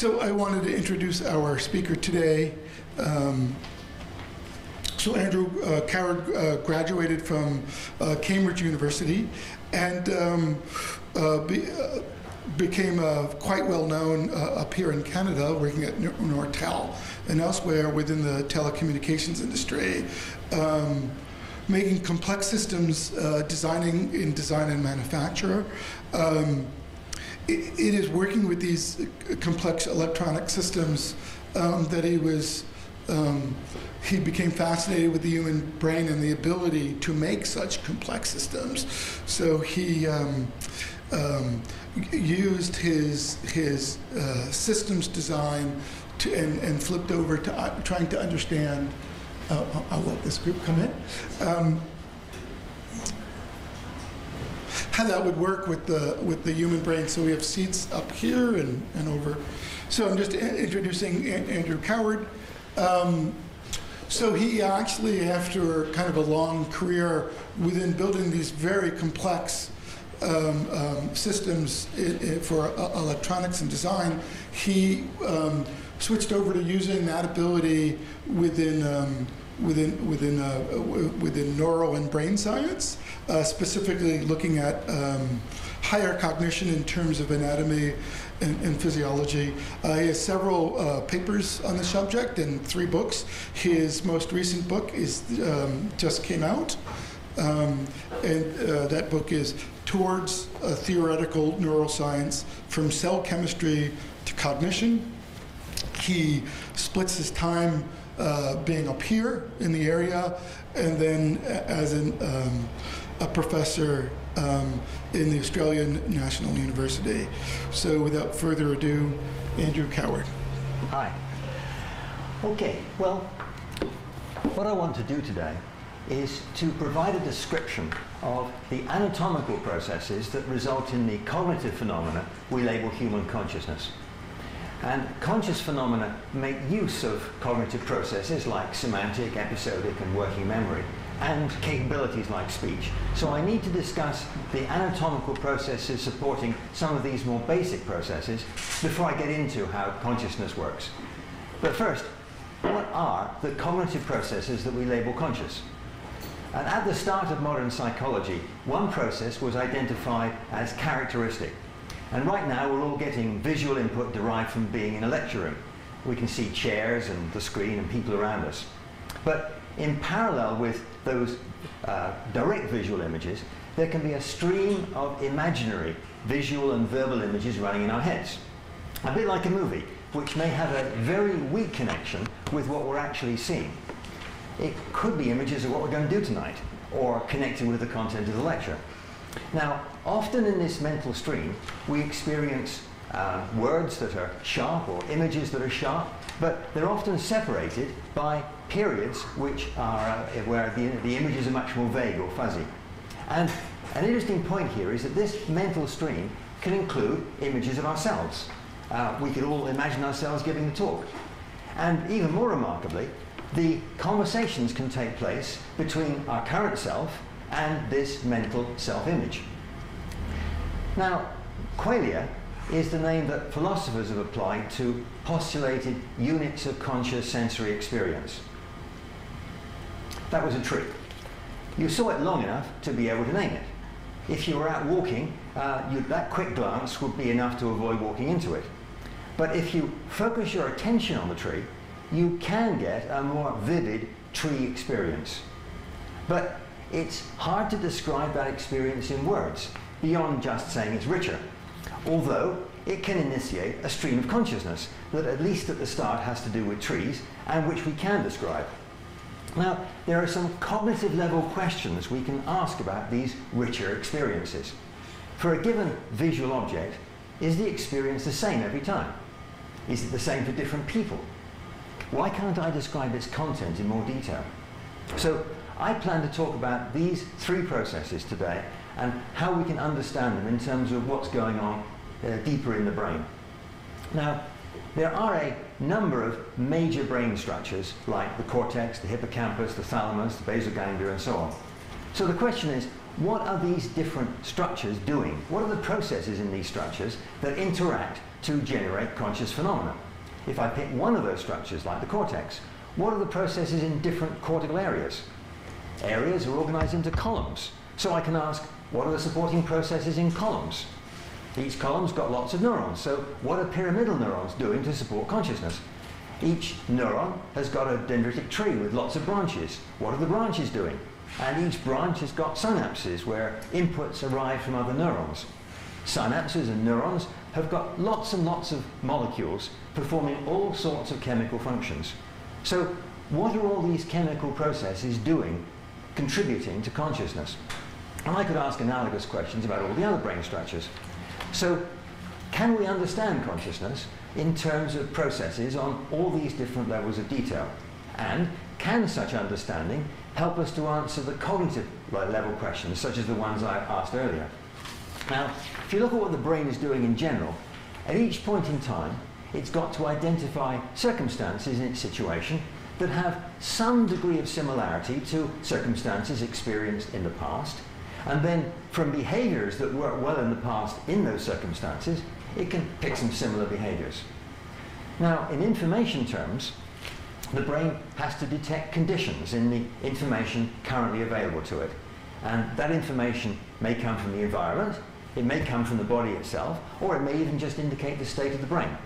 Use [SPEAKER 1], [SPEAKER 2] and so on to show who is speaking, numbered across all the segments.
[SPEAKER 1] So I wanted to introduce our speaker today. So Andrew Coward graduated from Cambridge University and became quite well known up here in Canada, working at Nortel and elsewhere within the telecommunications industry, making complex systems, designing in design and manufacture. It is working with these complex electronic systems that he became fascinated with the human brain and the ability to make such complex systems. So he used his systems design and flipped over to trying to understand. I'll let this group come in. How that would work with the human brain. So we have seats up here and over. So I'm just introducing Andrew Coward. So he actually, after kind of a long career within building these very complex systems for electronics and design, he switched over to using that ability within neuro and brain science, specifically looking at higher cognition in terms of anatomy and physiology. He has several papers on the subject and 3 books. His most recent book is just came out, and that book is Towards a Theoretical Neuroscience from Cell Chemistry to Cognition. He splits his time being up here in the area and then as a professor in the Australian National University. So without further ado, Andrew Coward.
[SPEAKER 2] Hi. Okay, well, what I want to do today is to provide a description of the anatomical processes that result in the cognitive phenomena we label human consciousness. And conscious phenomena make use of cognitive processes like semantic, episodic, and working memory, and capabilities like speech. So I need to discuss the anatomical processes supporting some of these more basic processes before I get into how consciousness works. But first, what are the cognitive processes that we label conscious? And at the start of modern psychology, one process was identified as characteristic. And right now we're all getting visual input derived from being in a lecture room. We can see chairs and the screen and people around us. But in parallel with those direct visual images, there can be a stream of imaginary visual and verbal images running in our heads. A bit like a movie, which may have a very weak connection with what we're actually seeing. It could be images of what we're going to do tonight, or connecting with the content of the lecture. Now, often in this mental stream, we experience words that are sharp or images that are sharp, but they're often separated by periods which are where the images are much more vague or fuzzy. And an interesting point here is that this mental stream can include images of ourselves. We could all imagine ourselves giving a talk. And even more remarkably, the conversations can take place between our current self and this mental self-image. Now, qualia is the name that philosophers have applied to postulated units of conscious sensory experience. That was a trick. You saw it long enough to be able to name it. If you were out walking, that quick glance would be enough to avoid walking into it. But if you focus your attention on the tree, you can get a more vivid tree experience. But it's hard to describe that experience in words, beyond just saying it's richer. Although it can initiate a stream of consciousness that, at least at the start, has to do with trees, and which we can describe. Now, there are some cognitive level questions we can ask about these richer experiences. For a given visual object, is the experience the same every time? Is it the same for different people? Why can't I describe its content in more detail? So I plan to talk about these 3 processes today and how we can understand them in terms of what's going on deeper in the brain. Now, there are a number of major brain structures like the cortex, the hippocampus, the thalamus, the basal ganglia, and so on. So the question is, what are these different structures doing? What are the processes in these structures that interact to generate conscious phenomena? If I pick one of those structures, like the cortex, what are the processes in different cortical areas? Areas are organized into columns. So I can ask, what are the supporting processes in columns? Each column's got lots of neurons, so what are pyramidal neurons doing to support consciousness? Each neuron has got a dendritic tree with lots of branches. What are the branches doing? And each branch has got synapses where inputs arrive from other neurons. Synapses and neurons have got lots and lots of molecules performing all sorts of chemical functions. So what are all these chemical processes doing, contributing to consciousness? And I could ask analogous questions about all the other brain structures. So can we understand consciousness in terms of processes on all these different levels of detail? And can such understanding help us to answer the cognitive level questions, such as the ones I asked earlier? Now, if you look at what the brain is doing in general, at each point in time, it's got to identify circumstances in its situation that have some degree of similarity to circumstances experienced in the past. And then from behaviors that work well in the past in those circumstances, it can pick some similar behaviors. Now, in information terms, the brain has to detect conditions in the information currently available to it. And that information may come from the environment, it may come from the body itself, or it may even just indicate the state of the brain.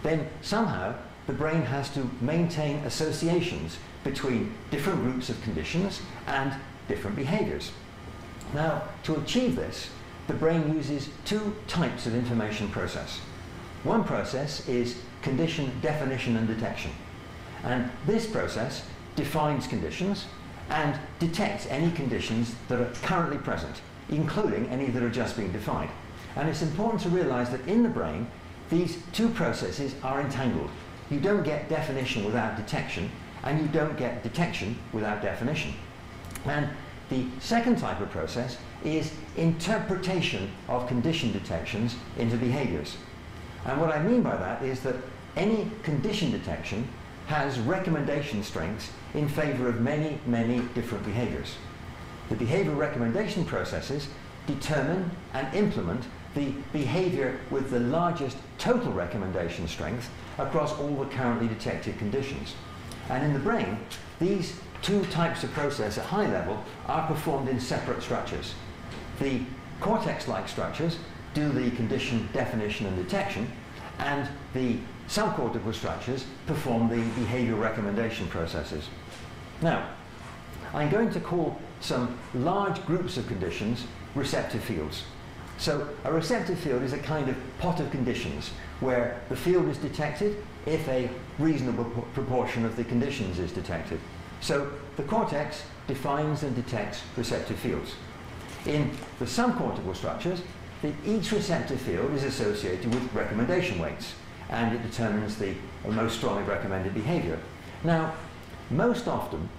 [SPEAKER 2] Then somehow the brain has to maintain associations between different groups of conditions and different behaviors. Now, to achieve this, the brain uses two types of information process. One process is condition definition and detection. And this process defines conditions and detects any conditions that are currently present, including any that are just being defined. And it's important to realize that in the brain, these two processes are entangled. You don't get definition without detection, and you don't get detection without definition. And the second type of process is interpretation of condition detections into behaviors. And what I mean by that is that any condition detection has recommendation strengths in favor of many, many different behaviors. The behavior recommendation processes determine and implement the behavior with the largest total recommendation strength across all the currently detected conditions. And in the brain, these two types of process at high level are performed in separate structures. The cortex-like structures do the condition definition and detection, and the subcortical structures perform the behavior recommendation processes. Now, I'm going to call some large groups of conditions receptive fields. So a receptive field is a kind of pot of conditions where the field is detected if a reasonable proportion of the conditions is detected. So the cortex defines and detects receptive fields. In the subcortical structures, each receptive field is associated with recommendation weights, and it determines the most strongly recommended behavior. Now, most often,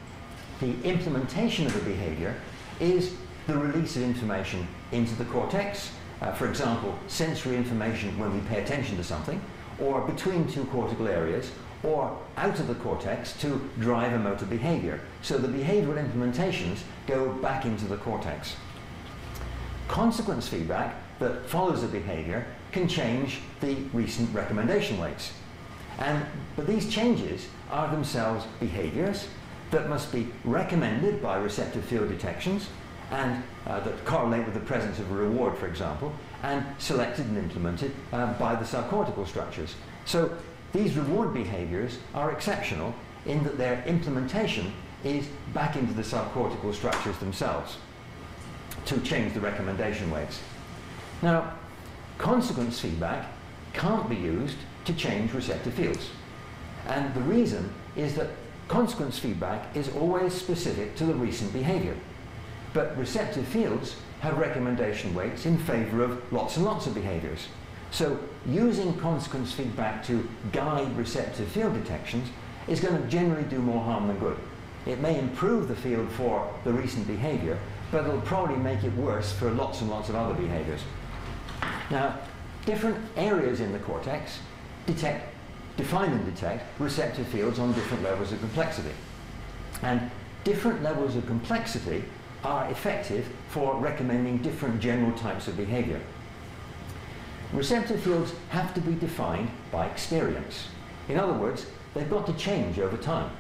[SPEAKER 2] the implementation of a behavior is the release of information into the cortex, for example, sensory information when we pay attention to something, or between two cortical areas, or out of the cortex to drive a motor behavior. So the behavioral implementations go back into the cortex. Consequence feedback that follows a behavior can change the recent recommendation weights. But these changes are themselves behaviors that must be recommended by receptive field detections and that correlate with the presence of a reward, for example, and selected and implemented by the subcortical structures. So these reward behaviors are exceptional in that their implementation is back into the subcortical structures themselves to change the recommendation weights. Now, consequence feedback can't be used to change receptive fields. And the reason is that consequence feedback is always specific to the recent behavior. But receptive fields have recommendation weights in favor of lots and lots of behaviors. So using consequence feedback to guide receptive field detections is going to generally do more harm than good. It may improve the field for the recent behavior, but it'll probably make it worse for lots and lots of other behaviors. Now, different areas in the cortex define and detect receptive fields on different levels of complexity. And different levels of complexity are effective for recommending different general types of behavior. Receptive fields have to be defined by experience. In other words, they've got to change over time.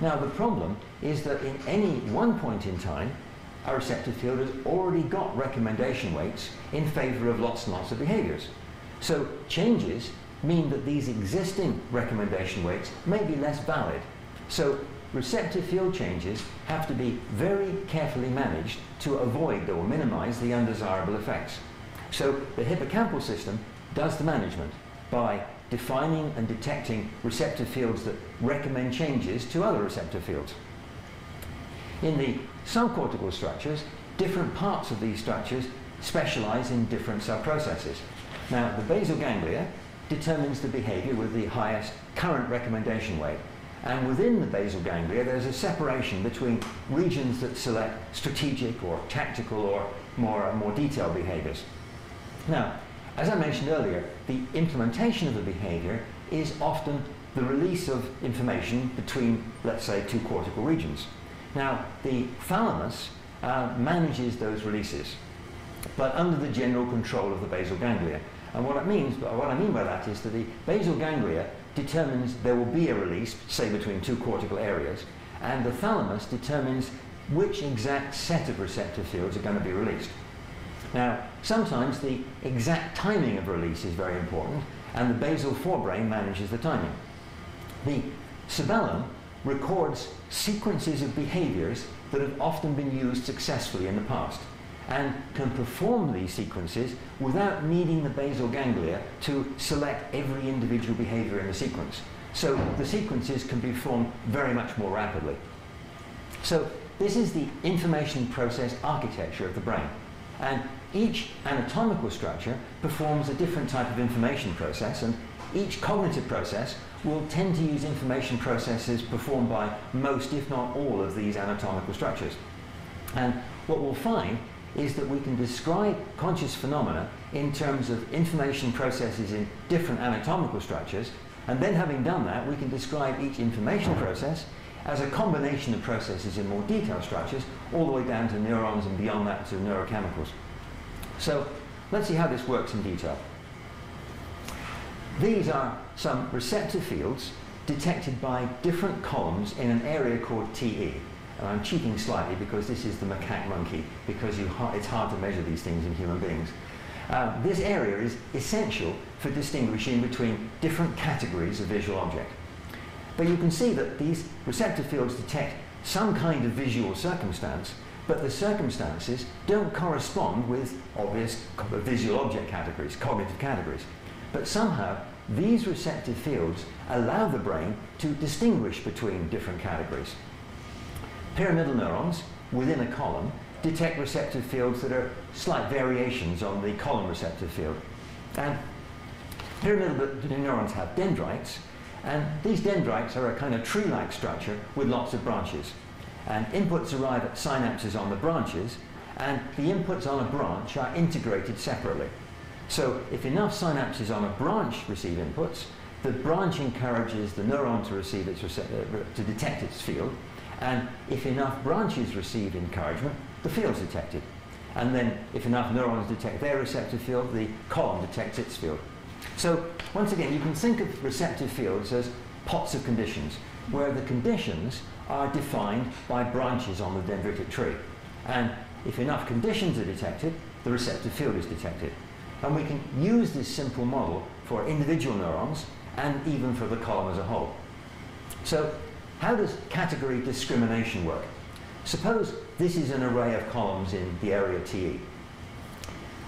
[SPEAKER 2] Now, the problem is that in any one point in time, a receptive field has already got recommendation weights in favor of lots and lots of behaviors. So changes mean that these existing recommendation weights may be less valid. So receptive field changes have to be very carefully managed to avoid or minimize the undesirable effects. So the hippocampal system does the management by defining and detecting receptive fields that recommend changes to other receptive fields. In the subcortical structures, different parts of these structures specialize in different subprocesses. Now, the basal ganglia determines the behavior with the highest current recommendation weight. And within the basal ganglia, there's a separation between regions that select strategic or tactical or more detailed behaviors. Now, as I mentioned earlier, the implementation of the behavior is often the release of information between, let's say, two cortical regions. Now, the thalamus manages those releases, but under the general control of the basal ganglia. And what I mean by that is that the basal ganglia determines there will be a release, say between two cortical areas, and the thalamus determines which exact set of receptive fields are going to be released. Now, sometimes the exact timing of release is very important, and the basal forebrain manages the timing. The cerebellum records sequences of behaviors that have often been used successfully in the past, and can perform these sequences without needing the basal ganglia to select every individual behavior in the sequence. So the sequences can be performed very much more rapidly. So this is the information process architecture of the brain. And each anatomical structure performs a different type of information process, and each cognitive process will tend to use information processes performed by most, if not all, of these anatomical structures. And what we'll find is that we can describe conscious phenomena in terms of information processes in different anatomical structures, and then having done that, we can describe each information process as a combination of processes in more detailed structures, all the way down to neurons and beyond that to neurochemicals. So let's see how this works in detail. These are some receptive fields detected by different columns in an area called TE. And I'm cheating slightly because this is the macaque monkey, because it's hard to measure these things in human beings. This area is essential for distinguishing between different categories of visual object. But you can see that these receptive fields detect some kind of visual circumstance, but the circumstances don't correspond with obvious visual object categories, cognitive categories. But somehow, these receptive fields allow the brain to distinguish between different categories. Pyramidal neurons within a column detect receptive fields that are slight variations on the column receptive field. And pyramidal neurons have dendrites, and these dendrites are a kind of tree-like structure with lots of branches. And inputs arrive at synapses on the branches, and the inputs on a branch are integrated separately. So if enough synapses on a branch receive inputs, the branch encourages the neuron to receive to detect its field, and if enough branches receive encouragement, the field's detected. And then if enough neurons detect their receptive field, the column detects its field. So once again, you can think of receptive fields as pots of conditions, where the conditions are defined by branches on the dendritic tree. And if enough conditions are detected, the receptive field is detected. And we can use this simple model for individual neurons and even for the column as a whole. So how does category discrimination work? Suppose this is an array of columns in the area TE.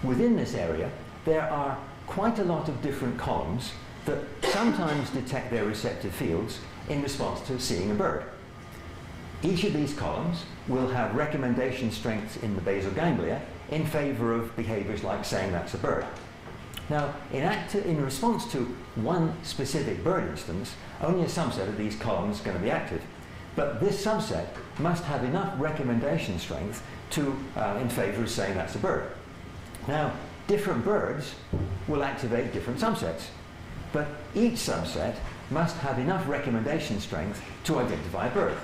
[SPEAKER 2] Within this area, there are quite a lot of different columns that sometimes detect their receptive fields in response to seeing a bird. Each of these columns will have recommendation strengths in the basal ganglia in favor of behaviors like saying that's a bird. Now, in response to one specific bird instance, only a subset of these columns is going to be active. But this subset must have enough recommendation strength to, in favor of saying that's a bird. Now, different birds will activate different subsets, but each subset must have enough recommendation strength to identify a bird.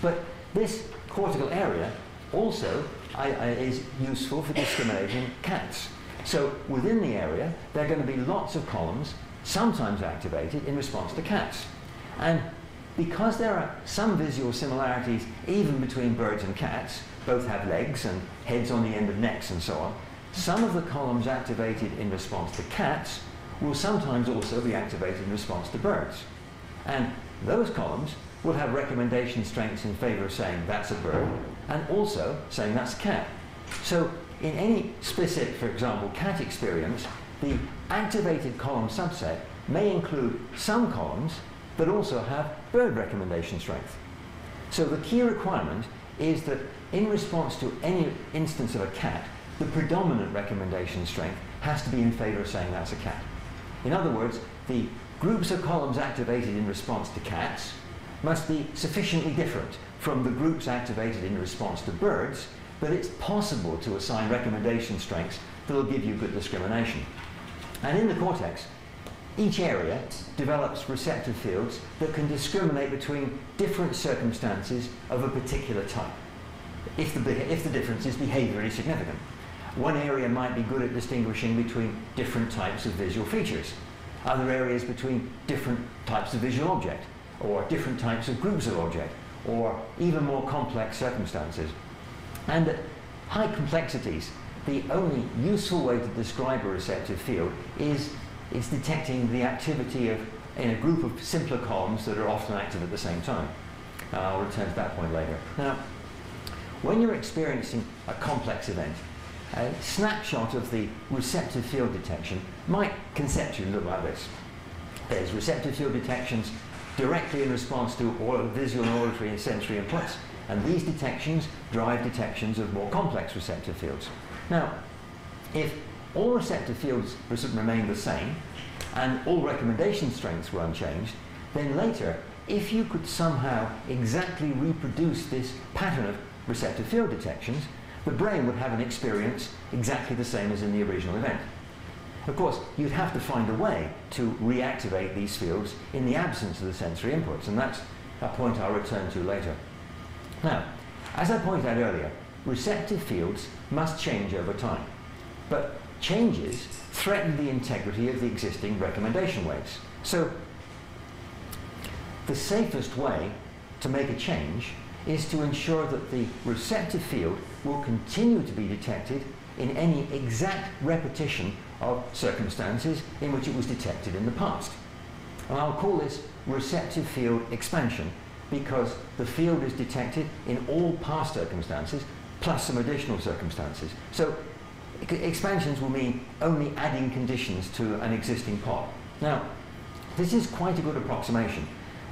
[SPEAKER 2] But this cortical area also is useful for discriminating cats. So within the area, there are going to be lots of columns, sometimes activated in response to cats. And because there are some visual similarities even between birds and cats, both have legs and heads on the end of necks and so on, some of the columns activated in response to cats will sometimes also be activated in response to birds. And those columns will have recommendation strengths in favor of saying that's a bird and also saying that's a cat. So in any explicit, for example, cat experience, the activated column subset may include some columns that also have bird recommendation strength. So the key requirement is that in response to any instance of a cat, the predominant recommendation strength has to be in favor of saying that's a cat. In other words, the groups of columns activated in response to cats must be sufficiently different from the groups activated in response to birds that it's possible to assign recommendation strengths that will give you good discrimination. And in the cortex, each area develops receptive fields that can discriminate between different circumstances of a particular type, if the difference is behaviorally significant. One area might be good at distinguishing between different types of visual features, other areas between different types of visual object, or different types of groups of object, or even more complex circumstances. And at high complexities, the only useful way to describe a receptive field is detecting the activity in a group of simpler columns that are often active at the same time. I'll return to that point later. Now, when you're experiencing a complex event, a snapshot of the receptive field detection might conceptually look like this. There's receptive field detections directly in response to all visual and auditory and sensory inputs, and these detections drive detections of more complex receptive fields. Now, if all receptive fields remain the same and all recommendation strengths were unchanged, then later, if you could somehow exactly reproduce this pattern of receptive field detections, the brain would have an experience exactly the same as in the original event. Of course, you'd have to find a way to reactivate these fields in the absence of the sensory inputs, and that's a point I'll return to later. Now, as I pointed out earlier, receptive fields must change over time, but changes threaten the integrity of the existing recommendation weights. So, the safest way to make a change is to ensure that the receptive field will continue to be detected in any exact repetition of circumstances in which it was detected in the past. And I'll call this receptive field expansion because the field is detected in all past circumstances plus some additional circumstances. So expansions will mean only adding conditions to an existing pod. Now, this is quite a good approximation,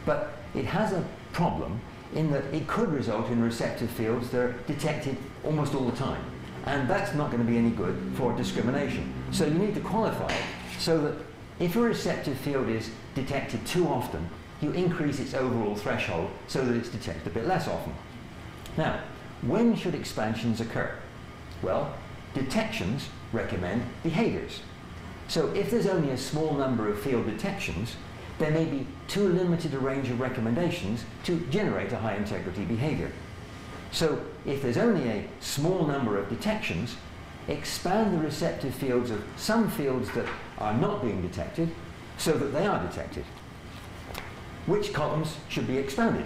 [SPEAKER 2] but it has a problem in that it could result in receptive fields that are detected almost all the time. And that's not going to be any good for discrimination. So you need to qualify it so that if a receptive field is detected too often, you increase its overall threshold so that it's detected a bit less often. Now, when should expansions occur? Well, detections recommend behaviors. So if there's only a small number of field detections, there may be too limited a range of recommendations to generate a high integrity behavior. So if there's only a small number of detections, expand the receptive fields of some fields that are not being detected so that they are detected. Which columns should be expanded?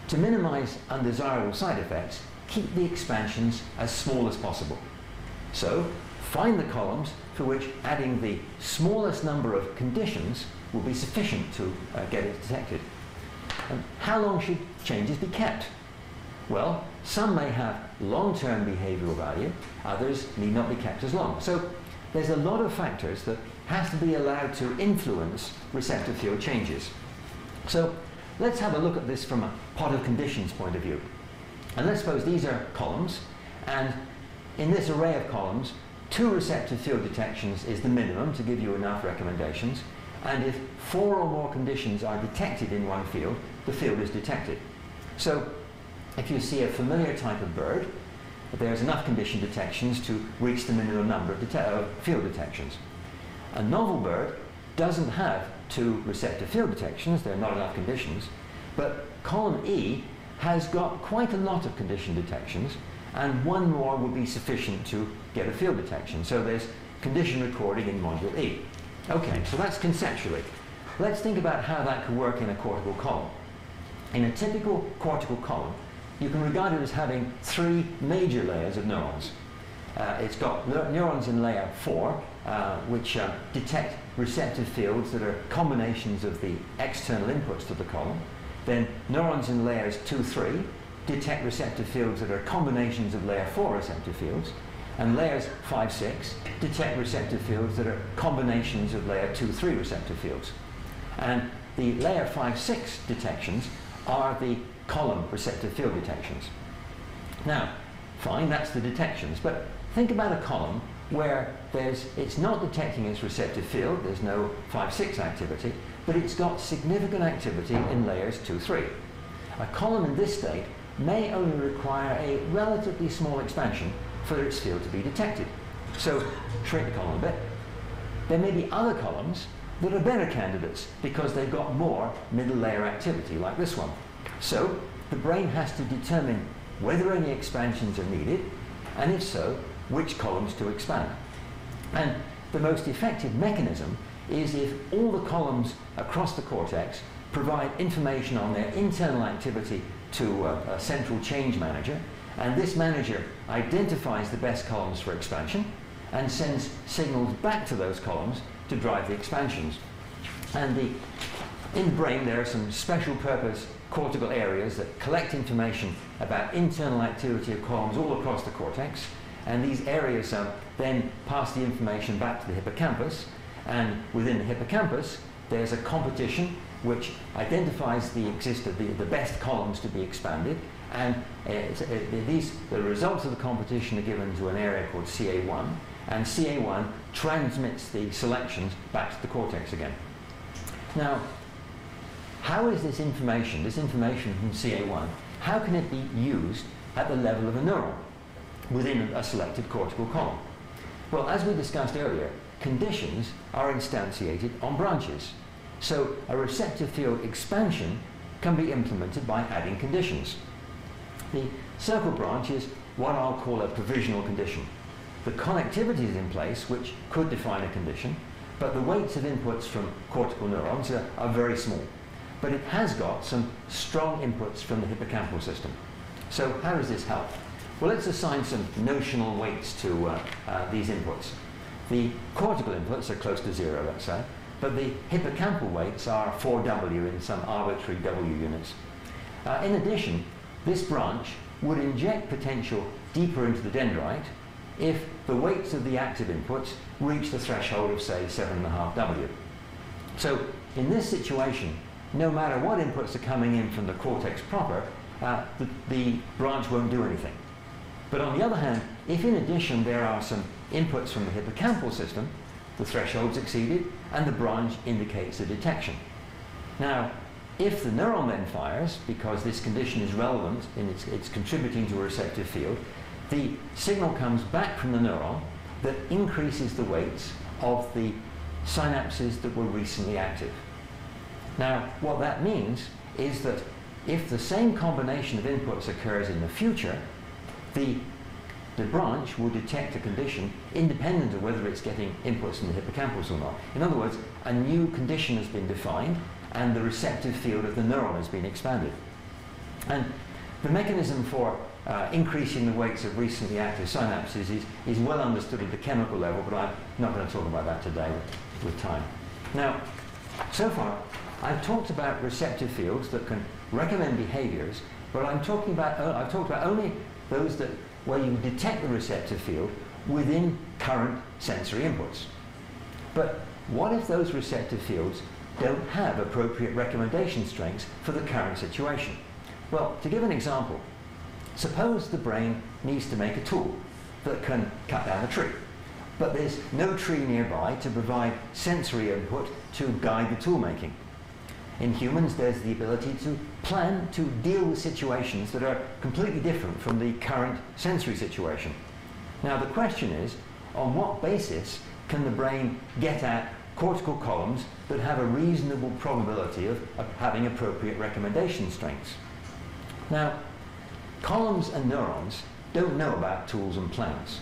[SPEAKER 2] To minimize undesirable side effects, keep the expansions as small as possible. So find the columns for which adding the smallest number of conditions will be sufficient to get it detected. And how long should changes be kept? Well, some may have long-term behavioral value, others need not be kept as long. So there's a lot of factors that have to be allowed to influence receptive field changes. So let's have a look at this from a pot of conditions point of view. And let's suppose these are columns, and in this array of columns, 2 receptive field detections is the minimum to give you enough recommendations, and if 4 or more conditions are detected in one field, the field is detected. So if you see a familiar type of bird, there's enough condition detections to reach the minimum number of field detections. A novel bird doesn't have 2 receptive field detections, there are not enough conditions, but column E has got quite a lot of condition detections, and one more would be sufficient to get a field detection. So there's condition recording in module E. Okay, so that's conceptually. Let's think about how that could work in a cortical column. In a typical cortical column, you can regard it as having three major layers of neurons. It's got neurons in layer 4, which detect receptive fields that are combinations of the external inputs to the column. Then neurons in layers 2, 3 detect receptive fields that are combinations of layer 4 receptive fields. And layers 5, 6 detect receptive fields that are combinations of layer 2, 3 receptive fields. And the layer 5, 6 detections are the column receptive field detections. Now, fine, that's the detections, but think about a column where it's not detecting its receptive field, there's no 5, 6 activity, but it's got significant activity in layers 2, 3. A column in this state may only require a relatively small expansion for its field to be detected. So, shrink the column a bit. There may be other columns that are better candidates because they've got more middle layer activity, like this one. So, the brain has to determine whether any expansions are needed, and if so, which columns to expand. And the most effective mechanism is if all the columns across the cortex provide information on their internal activity to a central change manager, and this manager identifies the best columns for expansion and sends signals back to those columns to drive the expansions. And in the brain there are some special purpose cortical areas that collect information about internal activity of columns all across the cortex, and these areas then pass the information back to the hippocampus, and within the hippocampus there's a competition which identifies the best columns to be expanded, and the results of the competition are given to an area called CA1, and CA1 transmits the selections back to the cortex again. Now, how is this information from CA1, how can it be used at the level of a neuron within a selected cortical column? Well, as we discussed earlier, conditions are instantiated on branches. So a receptive field expansion can be implemented by adding conditions. The circle branch is what I'll call a provisional condition. The connectivity is in place, which could define a condition, but the weights of inputs from cortical neurons are very small. But it has got some strong inputs from the hippocampal system. So how does this help? Well, let's assign some notional weights to these inputs. The cortical inputs are close to 0, let's say, but the hippocampal weights are 4W in some arbitrary W units. In addition, this branch would inject potential deeper into the dendrite if the weights of the active inputs reach the threshold of, say, 7.5W. So in this situation, no matter what inputs are coming in from the cortex proper, the branch won't do anything. But on the other hand, if in addition there are some inputs from the hippocampal system, the threshold's exceeded and the branch indicates a detection. Now, if the neuron then fires, because this condition is relevant and it's contributing to a receptive field, the signal comes back from the neuron that increases the weights of the synapses that were recently active. Now, what that means is that if the same combination of inputs occurs in the future, the branch will detect a condition independent of whether it's getting inputs from the hippocampus or not. In other words, a new condition has been defined and the receptive field of the neuron has been expanded. And the mechanism for increasing the weights of recently active synapses is well understood at the chemical level, but I'm not going to talk about that today with time. Now, so far, I've talked about receptive fields that can recommend behaviors, but I've talked about only those where you detect the receptive field within current sensory inputs. But what if those receptive fields don't have appropriate recommendation strengths for the current situation? Well, to give an example, suppose the brain needs to make a tool that can cut down a tree, but there's no tree nearby to provide sensory input to guide the tool making. In humans, there's the ability to plan to deal with situations that are completely different from the current sensory situation. Now, the question is, on what basis can the brain get at cortical columns that have a reasonable probability of having appropriate recommendation strengths? Now, columns and neurons don't know about tools and plants,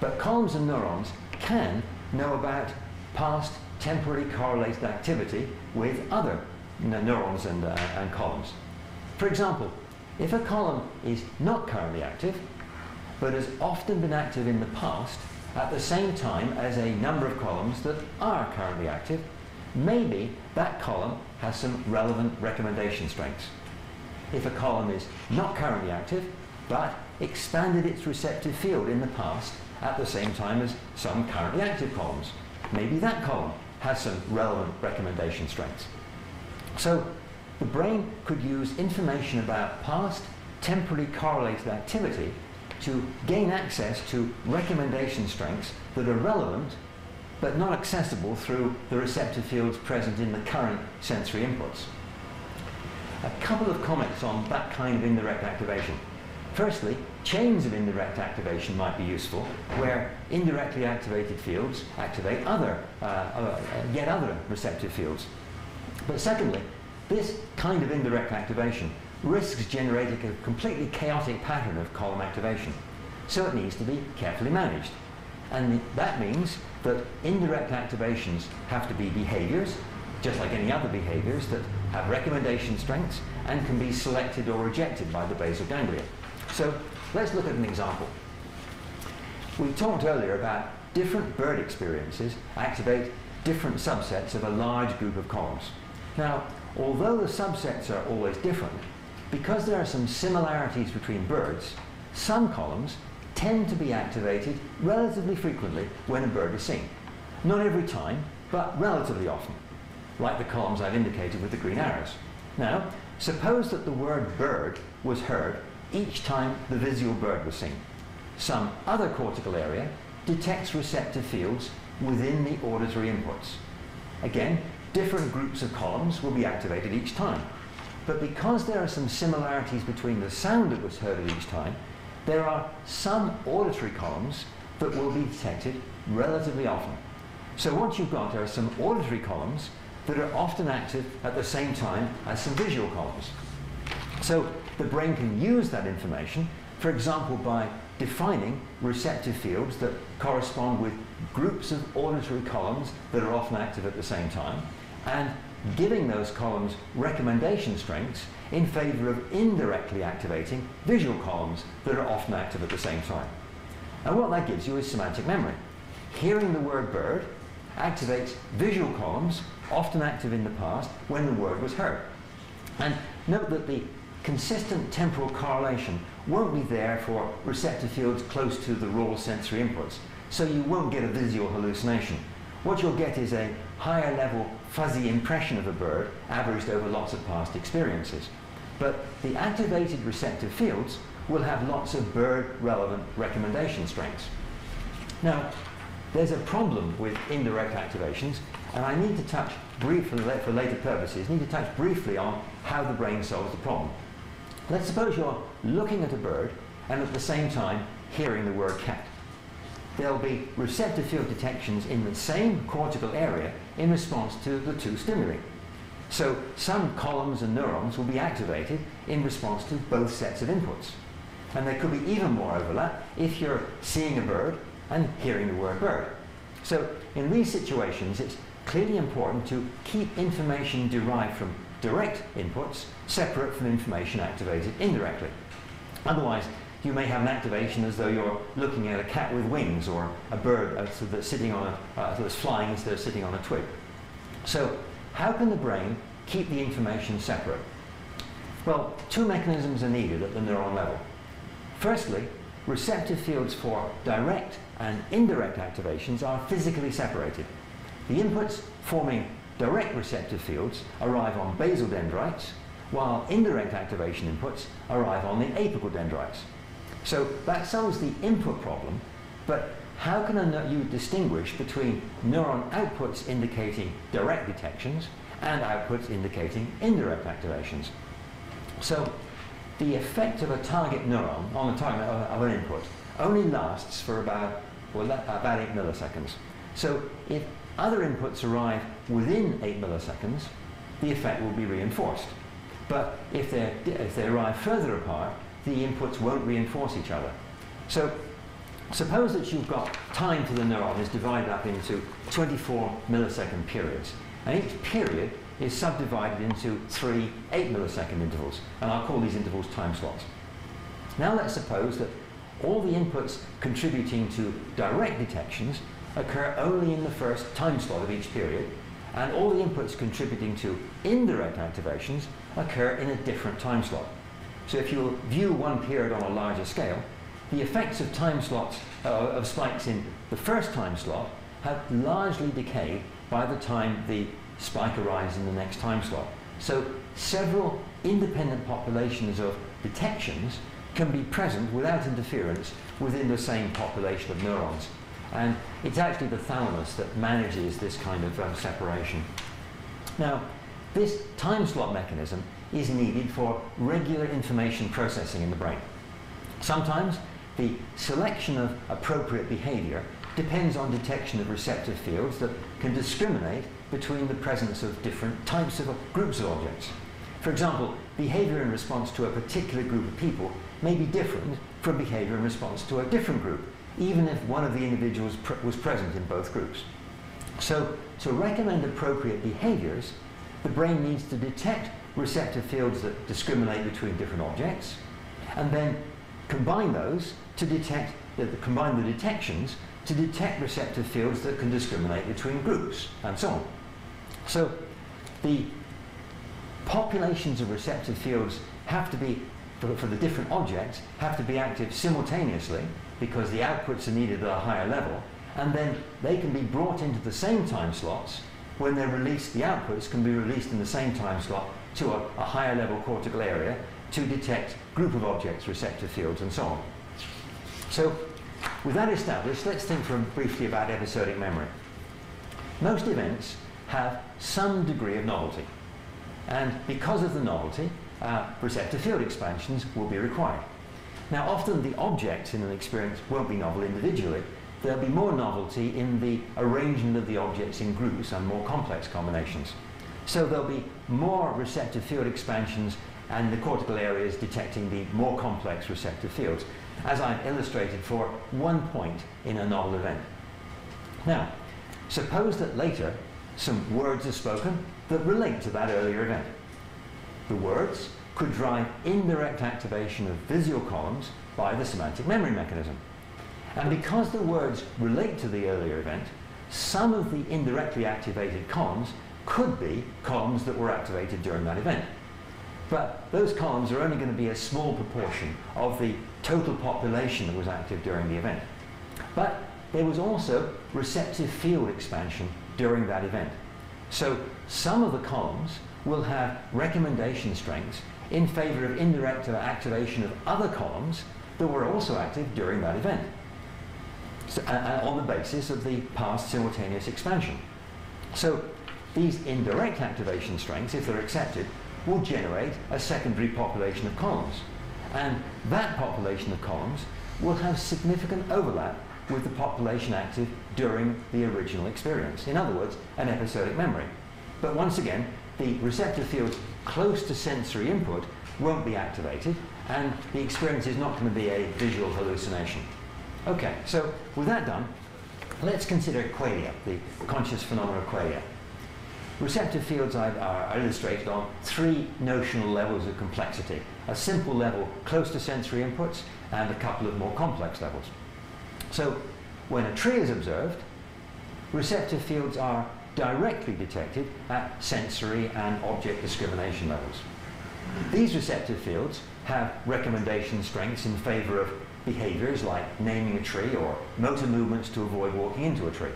[SPEAKER 2] but columns and neurons can know about past temporally correlated activity with other neurons and columns. For example, if a column is not currently active, but has often been active in the past at the same time as a number of columns that are currently active, maybe that column has some relevant recommendation strengths. If a column is not currently active, but expanded its receptive field in the past at the same time as some currently active columns, maybe that column has some relevant recommendation strengths. So the brain could use information about past temporally correlated activity to gain access to recommendation strengths that are relevant but not accessible through the receptive fields present in the current sensory inputs. A couple of comments on that kind of indirect activation. Firstly, chains of indirect activation might be useful, where indirectly activated fields activate yet other receptive fields. But secondly, this kind of indirect activation risks generating a completely chaotic pattern of column activation, so it needs to be carefully managed. And that means that indirect activations have to be behaviors, just like any other behaviors, that have recommendation strengths and can be selected or rejected by the basal ganglia. So let's look at an example. We talked earlier about different bird experiences activate different subsets of a large group of columns. Now, although the subsets are always different, because there are some similarities between birds, some columns tend to be activated relatively frequently when a bird is seen. Not every time, but relatively often, like the columns I've indicated with the green arrows. Now, suppose that the word bird was heard each time the visual bird was seen. Some other cortical area detects receptive fields within the auditory inputs. Again, different groups of columns will be activated each time. But because there are some similarities between the sound that was heard at each time, there are some auditory columns that will be detected relatively often. So what you've got are some auditory columns that are often active at the same time as some visual columns. So the brain can use that information, for example, by defining receptive fields that correspond with groups of auditory columns that are often active at the same time, and giving those columns recommendation strengths in favor of indirectly activating visual columns that are often active at the same time. And what that gives you is semantic memory. Hearing the word bird activates visual columns often active in the past when the word was heard. And note that the consistent temporal correlation won't be there for receptive fields close to the raw sensory inputs, so you won't get a visual hallucination. What you'll get is a higher level fuzzy impression of a bird averaged over lots of past experiences. But the activated receptive fields will have lots of bird relevant recommendation strengths. Now, there's a problem with indirect activations, and I need to touch briefly, for later purposes, need to touch briefly on how the brain solves the problem. Let's suppose you're looking at a bird and at the same time hearing the word cat. There'll be receptive field detections in the same cortical area in response to the two stimuli. So some columns and neurons will be activated in response to both sets of inputs. And there could be even more overlap if you're seeing a bird and hearing the word bird. So in these situations, it's clearly important to keep information derived from direct inputs separate from information activated indirectly. Otherwise, you may have an activation as though you're looking at a cat with wings or a bird that's sitting on that's flying instead of sitting on a twig. So how can the brain keep the information separate? Well, two mechanisms are needed at the neuron level. Firstly, receptive fields for direct and indirect activations are physically separated. The inputs forming direct receptive fields arrive on basal dendrites, while indirect activation inputs arrive on the apical dendrites. So that solves the input problem, but how can you distinguish between neuron outputs indicating direct detections and outputs indicating indirect activations? So the effect of a target neuron on the target of an input only lasts for about 8 milliseconds. So if other inputs arrive within 8 milliseconds, the effect will be reinforced. But if they arrive further apart, the inputs won't reinforce each other. So suppose that you've got time for the neuron is divided up into 24 millisecond periods. And each period is subdivided into 3 8-millisecond intervals. And I'll call these intervals time slots. Now let's suppose that all the inputs contributing to direct detections occur only in the first time slot of each period, and all the inputs contributing to indirect activations occur in a different time slot. So if you view one period on a larger scale, the effects of time slots, of spikes in the first time slot have largely decayed by the time the spike arrives in the next time slot. So several independent populations of detections can be present without interference within the same population of neurons. And it's actually the thalamus that manages this kind of separation. Now, this time slot mechanism is needed for regular information processing in the brain. Sometimes the selection of appropriate behavior depends on detection of receptive fields that can discriminate between the presence of different types of groups of objects. For example, behavior in response to a particular group of people may be different from behavior in response to a different group, even if one of the individuals was present in both groups. So, to recommend appropriate behaviors, the brain needs to detect receptive fields that discriminate between different objects, and then combine those to combine the detections to detect receptive fields that can discriminate between groups, and so on. So, the populations of receptive fields have to be, for the different objects, have to be active simultaneously, because the outputs are needed at a higher level, and then they can be brought into the same time slots. When they're released, the outputs can be released in the same time slot to a higher level cortical area to detect group of objects, receptive fields, and so on. So, with that established, let's think briefly about episodic memory. Most events have some degree of novelty, and because of the novelty, receptive field expansions will be required. Now, often the objects in an experience won't be novel individually. There'll be more novelty in the arrangement of the objects in groups and more complex combinations. So there'll be more receptive field expansions and the cortical areas detecting the more complex receptive fields, as I've illustrated for one point in a novel event. Now, suppose that later some words are spoken that relate to that earlier event. The words could drive indirect activation of visual columns by the semantic memory mechanism. And because the words relate to the earlier event, some of the indirectly activated columns could be columns that were activated during that event. But those columns are only going to be a small proportion of the total population that was active during the event. But there was also receptive field expansion during that event. So some of the columns will have recommendation strengths in favor of indirect activation of other columns that were also active during that event, so, on the basis of the past simultaneous expansion. So these indirect activation strengths, if they're accepted, will generate a secondary population of columns. And that population of columns will have significant overlap with the population active during the original experience. In other words, an episodic memory. But once again, the receptive fields close to sensory input won't be activated, and the experience is not going to be a visual hallucination. Okay, so with that done, let's consider qualia, the conscious phenomena of qualia. Receptive fields are illustrated on 3 notional levels of complexity. A simple level close to sensory inputs, and a couple of more complex levels. So when a tree is observed, receptive fields are directly detected at sensory and object discrimination levels. These receptive fields have recommendation strengths in favor of behaviors like naming a tree or motor movements to avoid walking into a tree.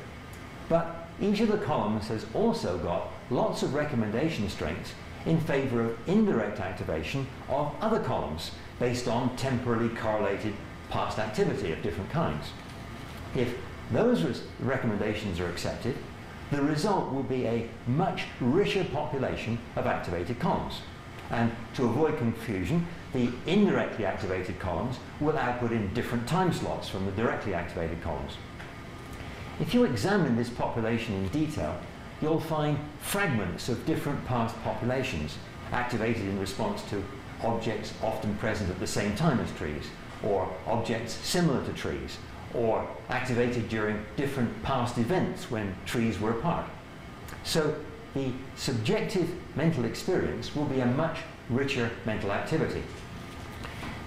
[SPEAKER 2] But each of the columns has also got lots of recommendation strengths in favor of indirect activation of other columns based on temporally correlated past activity of different kinds. If those recommendations are accepted, the result will be a much richer population of activated columns. And to avoid confusion, the indirectly activated columns will output in different time slots from the directly activated columns. If you examine this population in detail, you'll find fragments of different past populations, activated in response to objects often present at the same time as trees, or objects similar to trees, or activated during different past events when trees were apart. So the subjective mental experience will be a much richer mental activity.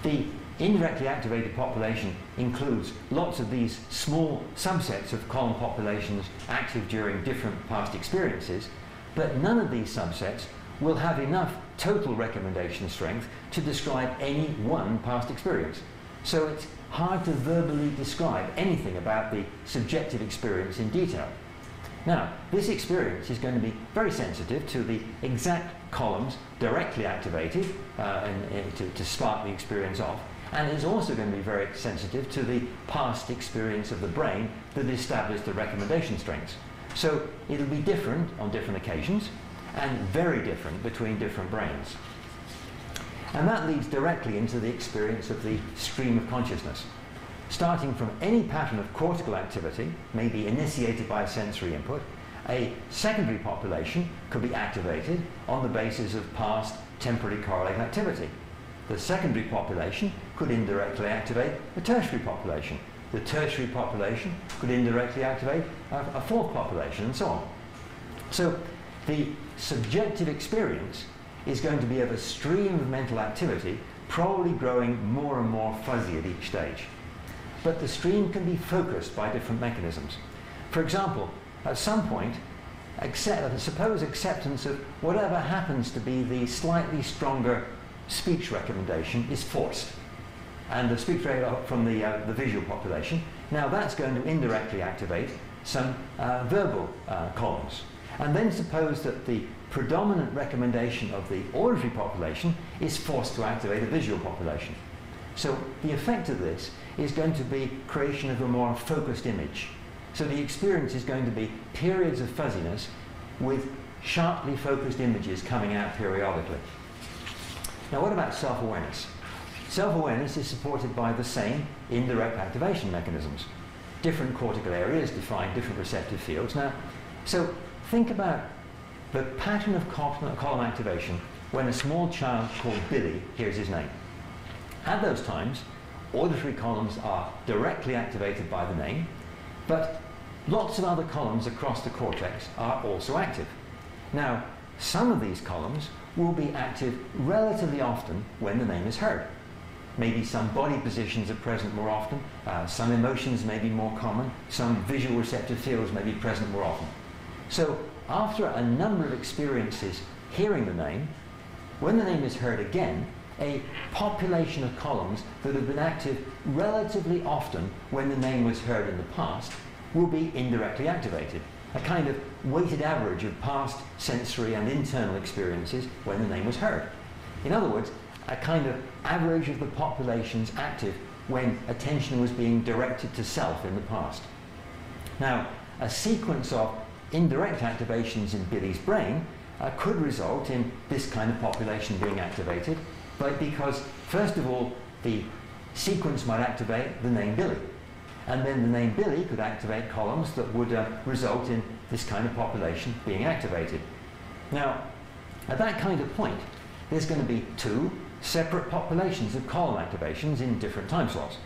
[SPEAKER 2] The indirectly activated population includes lots of these small subsets of column populations active during different past experiences, but none of these subsets will have enough total recommendation strength to describe any one past experience. So it's hard to verbally describe anything about the subjective experience in detail. Now, this experience is going to be very sensitive to the exact columns directly activated to spark the experience off, and is also going to be very sensitive to the past experience of the brain that established the recommendation strengths. So it'll be different on different occasions, and very different between different brains. And that leads directly into the experience of the stream of consciousness. Starting from any pattern of cortical activity, maybe initiated by a sensory input, a secondary population could be activated on the basis of past temporally correlated activity. The secondary population could indirectly activate the tertiary population. The tertiary population could indirectly activate a fourth population, and so on. So the subjective experience is going to be of a stream of mental activity, probably growing more and more fuzzy at each stage. But the stream can be focused by different mechanisms. For example, at some point, suppose acceptance of whatever happens to be the slightly stronger speech recommendation is forced, and the speech from the visual population. Now that's going to indirectly activate some verbal columns. And then suppose that the predominant recommendation of the auditory population is forced to activate a visual population. So the effect of this is going to be creation of a more focused image. So the experience is going to be periods of fuzziness with sharply focused images coming out periodically. Now what about self-awareness? Self-awareness is supported by the same indirect activation mechanisms. Different cortical areas define different receptive fields. Now, so think about the pattern of column activation when a small child called Billy hears his name. At those times, auditory columns are directly activated by the name, but lots of other columns across the cortex are also active. Now, some of these columns will be active relatively often when the name is heard. Maybe some body positions are present more often, some emotions may be more common, some visual receptive fields may be present more often. So after a number of experiences hearing the name, when the name is heard again, a population of columns that have been active relatively often when the name was heard in the past will be indirectly activated, a kind of weighted average of past sensory and internal experiences when the name was heard. In other words, a kind of average of the populations active when attention was being directed to self in the past. Now, a sequence of indirect activations in Billy's brain could result in this kind of population being activated, but because, first of all, the sequence might activate the name Billy, and then the name Billy could activate columns that would result in this kind of population being activated. Now, at that kind of point, there's going to be two separate populations of column activations in different time slots.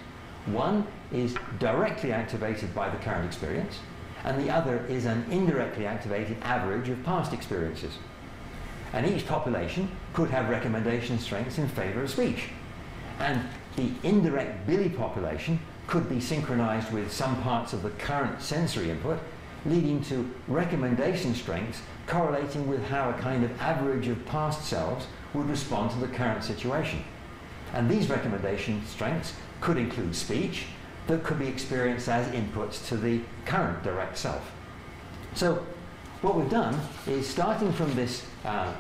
[SPEAKER 2] One is directly activated by the current experience, and the other is an indirectly activated average of past experiences. And each population could have recommendation strengths in favor of speech. And the indirect Billy population could be synchronized with some parts of the current sensory input, leading to recommendation strengths correlating with how a kind of average of past selves would respond to the current situation. And these recommendation strengths could include speech that could be experienced as inputs to the current direct self. So what we've done is, starting from this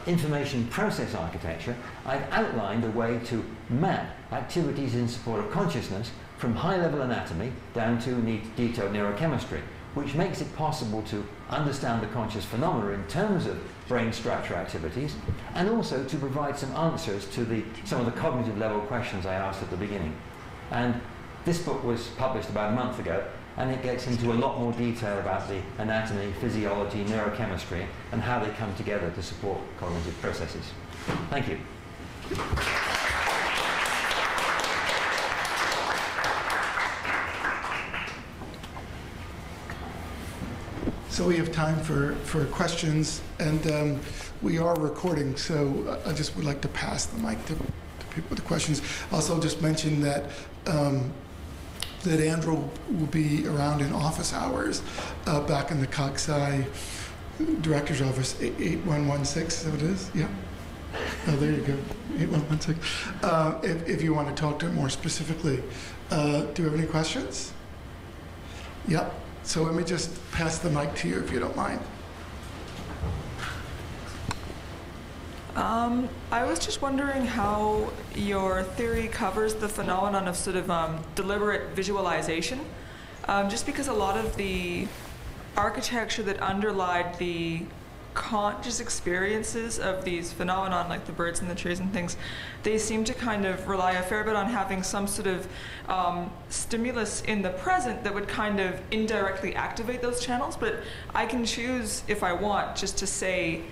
[SPEAKER 2] information process architecture, I've outlined a way to map activities in support of consciousness from high-level anatomy down to detailed neurochemistry, which makes it possible to understand the conscious phenomena in terms of brain structure activities, and also to provide some answers to some of the cognitive level questions I asked at the beginning. And this book was published about a month ago, and it gets into a lot more detail about the anatomy, physiology, neurochemistry, and how they come together to support cognitive processes. Thank you.
[SPEAKER 1] So we have time for questions, and we are recording, so I just would like to pass the mic to people with the questions. Also just mention that that Andrew will be around in office hours back in the CogSci Director's Office, 8116, is that what it is? Yeah. Oh, there you go, 8116. If you want to talk to him more specifically. Do you have any questions? Yep. So let me just pass the mic to you if you don't mind.
[SPEAKER 3] I was just wondering how your theory covers the phenomenon of sort of deliberate visualization, just because a lot of the architecture that underlied the conscious experiences of these phenomenon, like the birds and the trees and things, they seem to kind of rely a fair bit on having some sort of stimulus in the present that would kind of indirectly activate those channels. But I can choose, if I want, just to say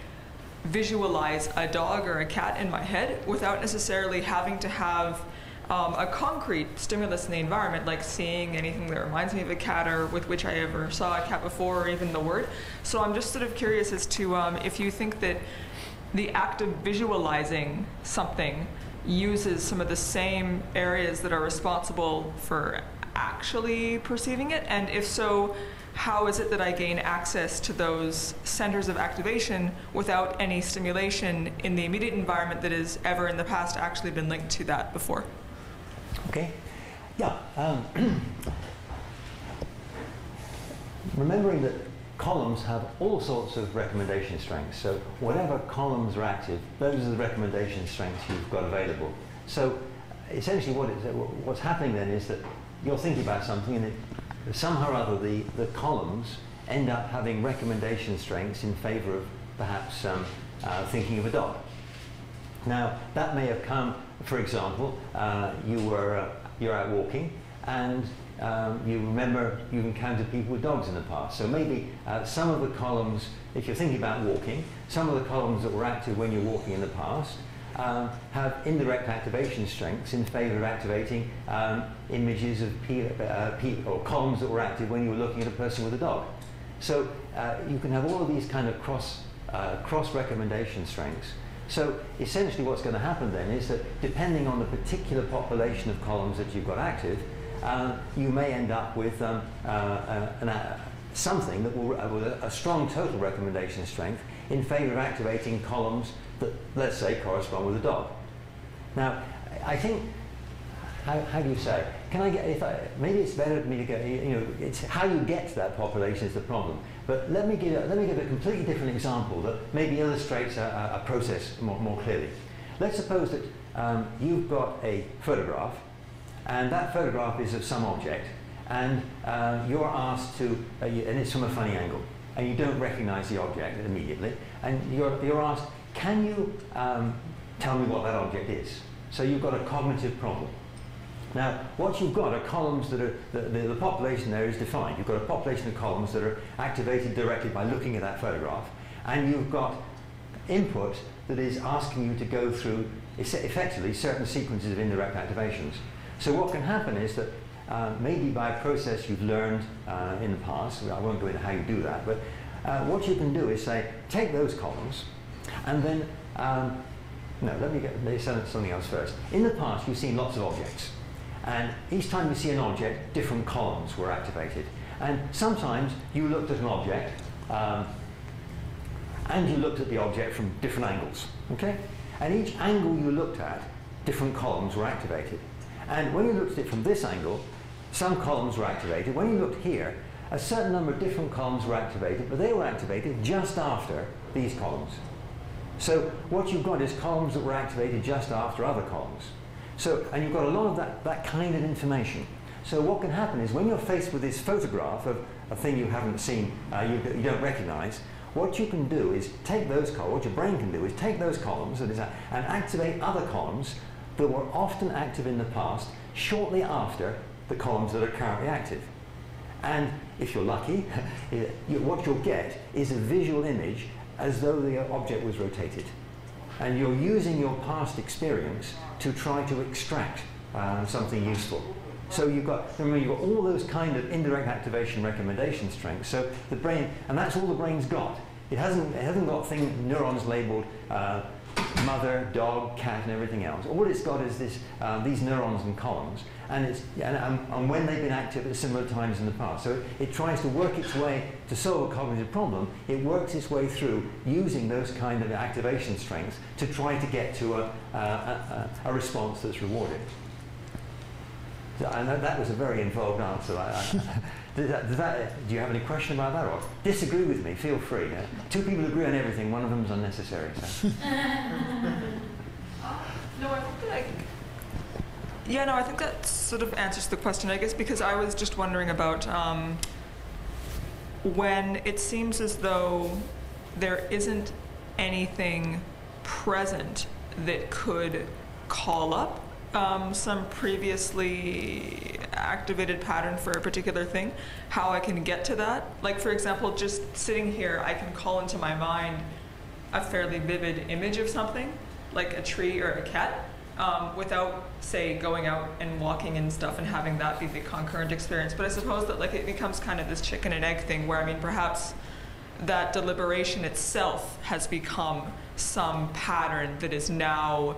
[SPEAKER 3] visualize a dog or a cat in my head without necessarily having to have a concrete stimulus in the environment, like seeing anything that reminds me of a cat or with which I ever saw a cat before, or even the word. So I'm just sort of curious as to if you think that the act of visualizing something uses some of the same areas that are responsible for actually perceiving it, and if so, how is it that I gain access to those centers of activation without any stimulation in the immediate environment that has ever in the past actually been linked to that before?
[SPEAKER 2] Okay. Yeah. Remembering that columns have all sorts of recommendation strengths. So whatever columns are active, those are the recommendation strengths you've got available. So essentially what's happening then is that you're thinking about something, and somehow or other the columns end up having recommendation strengths in favor of perhaps thinking of a dog. Now that may have come, for example, you're out walking, and you remember you've encountered people with dogs in the past. So maybe some of the columns, if you're thinking about walking, some of the columns that were active when you're walking in the past have indirect activation strengths in favor of activating images of or columns that were active when you were looking at a person with a dog. So you can have all of these kind of cross recommendation strengths. So essentially what's going to happen then is that depending on the particular population of columns that you've got active, you may end up with something that will, with a strong total recommendation strength in favor of activating columns that, let's say, correspond with a dog. Now, I think, how do you say? Can I get? Maybe it's better for me to go. It's how you get to that population is the problem. But let me give a completely different example that maybe illustrates a process more clearly. Let's suppose that you've got a photograph, and that photograph is of some object, and you're asked to, and it's from a funny angle, and you don't recognize the object immediately, and you're asked, can you tell me what that object is? So you've got a cognitive problem. Now, what you've got are columns that are, the population there is defined. You've got a population of columns that are activated directly by looking at that photograph, and you've got input that is asking you to go through, effectively, certain sequences of indirect activations. So what can happen is that maybe by a process you've learned in the past, I won't go into how you do that, but what you can do is say, take those columns, and then, no, let me say something else first. In the past, you've seen lots of objects. And each time you see an object, different columns were activated. And sometimes you looked at an object, and you looked at the object from different angles, okay? And each angle you looked at, different columns were activated. And when you looked at it from this angle, some columns were activated. When you looked here, a certain number of different columns were activated, but they were activated just after these columns. So what you've got is columns that were activated just after other columns. So, and you've got a lot of that kind of information. So what can happen is when you're faced with this photograph of a thing you haven't seen, you don't recognize, what you can do is take those columns, what your brain can do is take those columns and activate other columns that were often active in the past shortly after the columns that are currently active. And if you're lucky, what you'll get is a visual image as though the object was rotated. and you're using your past experience to try to extract something useful. So remember, you've got all those kind of indirect activation recommendation strengths. So the brain, and that's all the brain's got. It hasn't got neurons labeled mother, dog, cat, and everything else. All it's got is these neurons and columns, and when they've been active at similar times in the past. So it tries to work its way to solve a cognitive problem. It works its way through using those kind of activation strengths to try to get to a response that's rewarded. So I know that was a very involved answer. Do you have any question about that, or disagree with me? Feel free. Two people agree on everything. One of them is unnecessary. So.
[SPEAKER 3] No, I think that sort of answers the question. I guess because I was just wondering about when it seems as though there isn't anything present that could call up some previously activated pattern for a particular thing, how I can get to that. Like, for example, just sitting here, I can call into my mind a fairly vivid image of something, like a tree or a cat, without, say, going out and walking and stuff and having that be the concurrent experience. But I suppose that, like, it becomes kind of this chicken and egg thing where, I mean, perhaps that deliberation itself has become some pattern that is now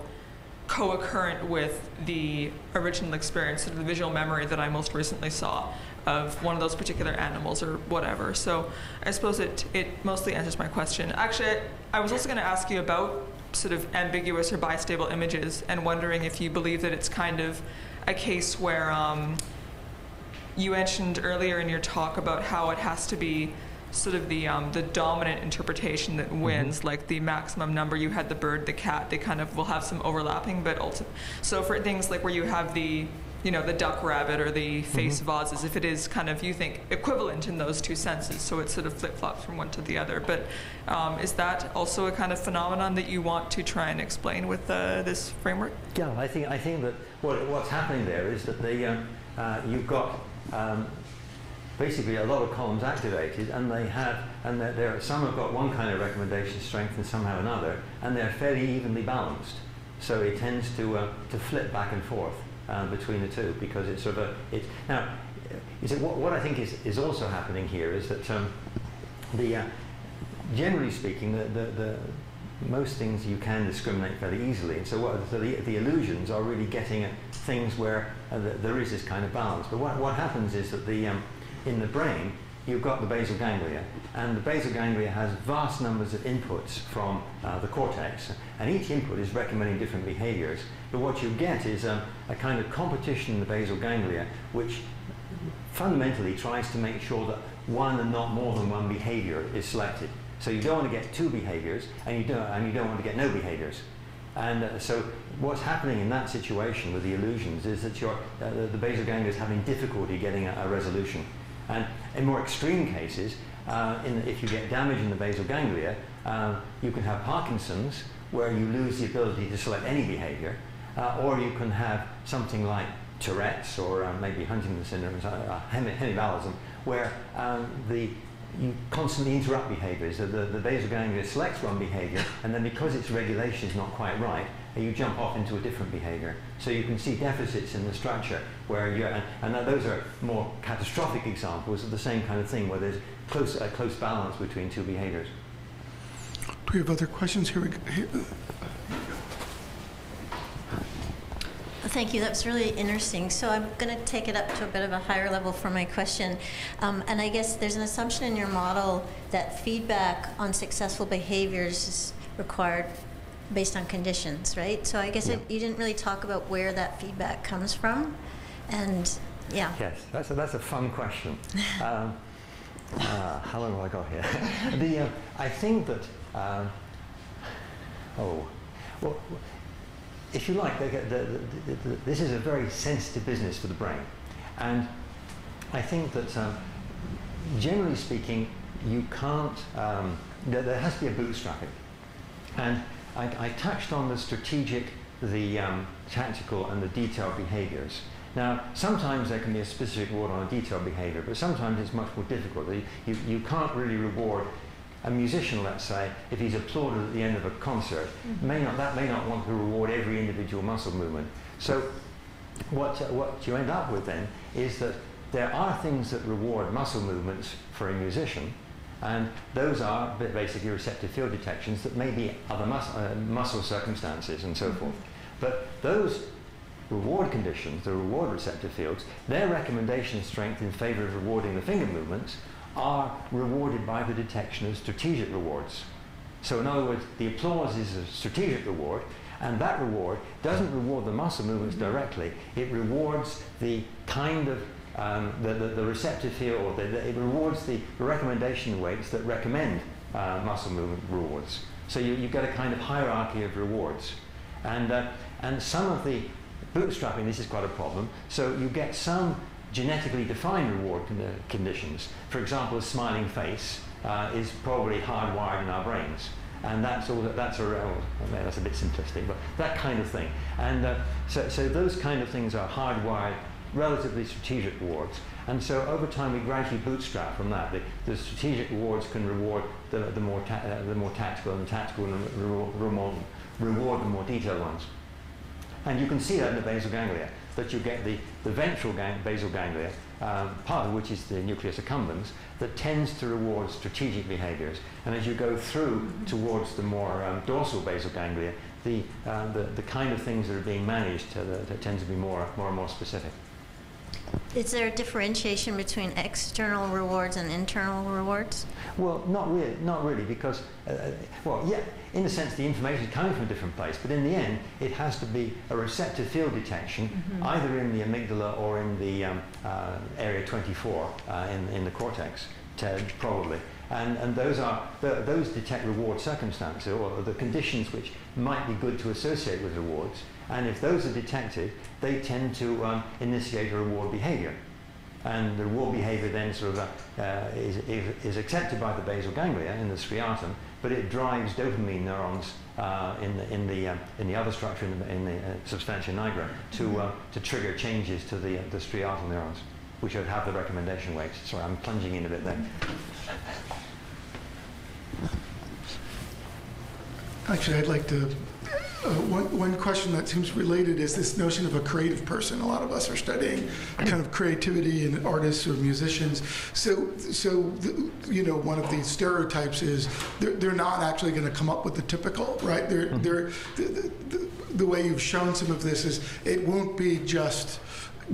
[SPEAKER 3] co-occurrent with the original experience, sort of the visual memory that I most recently saw of one of those particular animals or whatever. So I suppose it mostly answers my question. Actually, I was also going to ask you about sort of ambiguous or bistable images, and wondering if you believe that it's kind of a case where you mentioned earlier in your talk about how it has to be sort of the dominant interpretation that wins, like the maximum number. You had the bird, the cat, they kind of will have some overlapping, but so for things like where you have the, you know, the duck rabbit or the face vases, if it is kind of, you think, equivalent in those two senses, so it sort of flip-flops from one to the other. But is that also a kind of phenomenon that you want to try and explain with this framework? Yeah,
[SPEAKER 2] I think that what's happening there is that you've got basically a lot of columns activated, and some have got one kind of recommendation strength and some have another, and they're fairly evenly balanced. So it tends to flip back and forth between the two, because it's sort of what I think is also happening here is that generally speaking, the most things you can discriminate fairly easily, and so the illusions are really getting at things where there is this kind of balance. But what happens is that in the brain, you've got the basal ganglia, and the basal ganglia has vast numbers of inputs from the cortex, and each input is recommending different behaviors. But what you get is a kind of competition in the basal ganglia, which fundamentally tries to make sure that one and not more than one behavior is selected. So you don't want to get two behaviors, and you don't want to get no behaviors. And so what's happening in that situation with the illusions is that the basal ganglia is having difficulty getting a resolution. And in more extreme cases, if you get damage in the basal ganglia, you can have Parkinson's, where you lose the ability to select any behavior, or you can have something like Tourette's, or maybe Huntington's syndrome, hemiplegism, where you constantly interrupt behaviors. The basal ganglia selects one behavior, and then because its regulation is not quite right, you jump off into a different behavior. So you can see deficits in the structure where and those are more catastrophic examples of the same kind of thing, where there's a close balance between two behaviors.
[SPEAKER 1] Do we have other questions? Here we go.
[SPEAKER 4] Thank you. That's really interesting. So I'm going to take it up to a bit of a higher level for my question. And I guess there's an assumption in your model that feedback on successful behaviors is required based on conditions, right? So I guess you didn't really talk about where that feedback comes from. And yeah.
[SPEAKER 2] Yes, that's a fun question. How long have I got here? I think that, if you like, this is a very sensitive business for the brain. And I think that, generally speaking, you can't, there has to be a bootstrapping. And I touched on the strategic, the tactical, and the detailed behaviors. Now, sometimes there can be a specific reward on a detailed behavior, but sometimes it's much more difficult. You can't really reward A musician, let's say, if he's applauded at the end of a concert, may not want to reward every individual muscle movement. So what you end up with then is that there are things that reward muscle movements for a musician, and those are basically receptive field detections that may be other muscle circumstances and so forth. But those reward conditions, the reward receptive fields, their recommendation strength in favor of rewarding the finger movements are rewarded by the detection of strategic rewards. So in other words, the applause is a strategic reward, and that reward doesn't reward the muscle movements directly. It rewards the kind of the receptive field, it rewards the recommendation weights that recommend muscle movement rewards. So you get a kind of hierarchy of rewards. And some of the bootstrapping, this is quite a problem. So you get some genetically defined reward conditions. For example, a smiling face is probably hardwired in our brains. And that's a bit simplistic, but that kind of thing. And so those kind of things are hardwired, relatively strategic rewards. And so over time we gradually bootstrap from that. The strategic rewards can reward the more tactical, and the tactical reward the more detailed ones. And you can see that in the basal ganglia, that you get the ventral basal ganglia, part of which is the nucleus accumbens, that tends to reward strategic behaviors. And as you go through towards the more dorsal basal ganglia, the kind of things that are being managed tend to be more and more specific.
[SPEAKER 4] Is there a differentiation between external rewards and internal rewards?
[SPEAKER 2] Well, not really, because, well, yeah, in a sense the information is coming from a different place, but in the end it has to be a receptive field detection, either in the amygdala or in the area 24 in the cortex, probably. And those detect reward circumstances, or the conditions which might be good to associate with rewards. And if those are detected, they tend to initiate a reward behavior. And the reward behavior then sort of is accepted by the basal ganglia in the striatum, but it drives dopamine neurons in the other structure in the substantia nigra to trigger changes to the striatal neurons, which would have the recommendation weights. Sorry, I'm plunging in a bit there.
[SPEAKER 1] Actually, I'd like to, one question that seems related is this notion of a creative person. A lot of us are studying kind of creativity in artists or musicians. So you know, one of the stereotypes is they're not actually going to come up with the typical, right? The way you've shown some of this is it won't be just,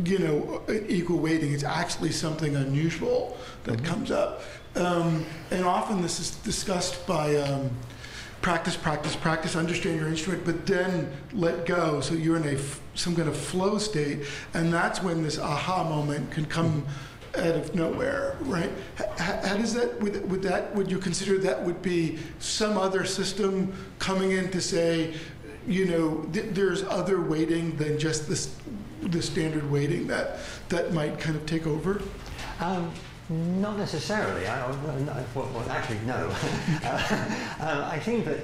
[SPEAKER 1] you know, equal weighting. It's actually something unusual that comes up. And often this is discussed by practice, understand your instrument, but then let go. So you're in some kind of flow state, and that's when this aha moment can come out of nowhere, right? How does that, would you consider that would be some other system coming in to say, you know, there's other weighting than just the standard weighting that might kind of take over?
[SPEAKER 2] Not necessarily. Well, actually, no. I think that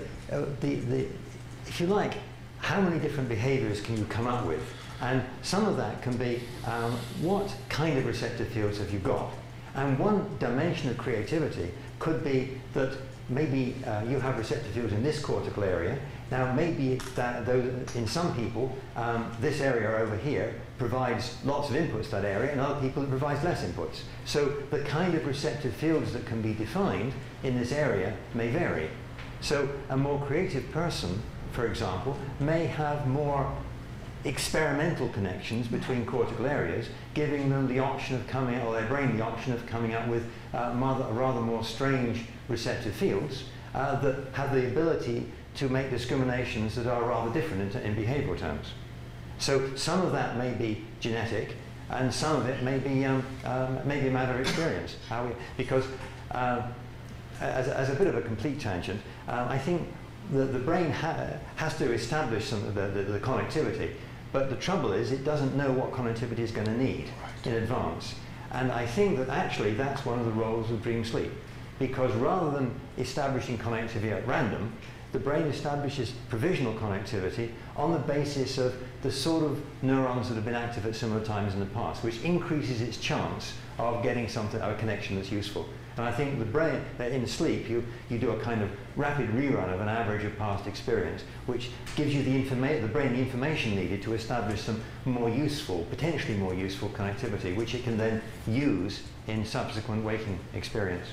[SPEAKER 2] if you like, how many different behaviors can you come up with? And some of that can be what kind of receptive fields have you got? And one dimension of creativity could be that maybe you have receptive fields in this cortical area. Now, maybe that in some people, this area over here provides lots of inputs to that area, and other people it provides less inputs. So the kind of receptive fields that can be defined in this area may vary. So a more creative person, for example, may have more experimental connections between cortical areas, giving them the option of coming out, or their brain the option of coming out with rather more strange receptive fields that have the ability to make discriminations that are rather different in behavioral terms. So some of that may be genetic, and some of it may be a matter of experience. Because as a bit of a complete tangent, I think the brain has to establish some of the connectivity, but the trouble is it doesn't know what connectivity it's going to need in advance. And I think that actually that's one of the roles of dream sleep, because rather than establishing connectivity at random, the brain establishes provisional connectivity on the basis of the sort of neurons that have been active at similar times in the past, which increases its chance of getting a connection that's useful. And I think the brain, in sleep, you do a kind of rapid rerun of an average of past experience, which gives you the brain the information needed to establish some more useful, potentially more useful connectivity, which it can then use in subsequent waking experience.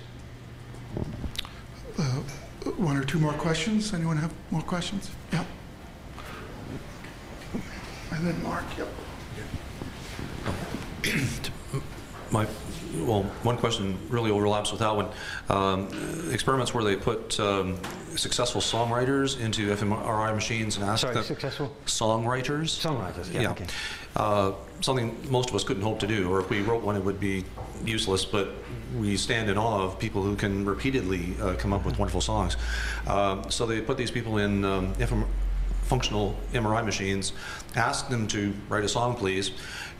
[SPEAKER 1] One or two more questions? Anyone have more questions? Yeah. And then Mark, yep.
[SPEAKER 5] One question really overlaps with that one. Experiments where they put successful songwriters into fMRI machines and asked them...
[SPEAKER 2] Successful?
[SPEAKER 5] Songwriters.
[SPEAKER 2] Songwriters, yeah. Okay.
[SPEAKER 5] Something most of us couldn't hope to do, or if we wrote one, it would be useless, but we stand in awe of people who can repeatedly come up with wonderful songs. So they put these people in functional MRI machines, asked them to write a song, please,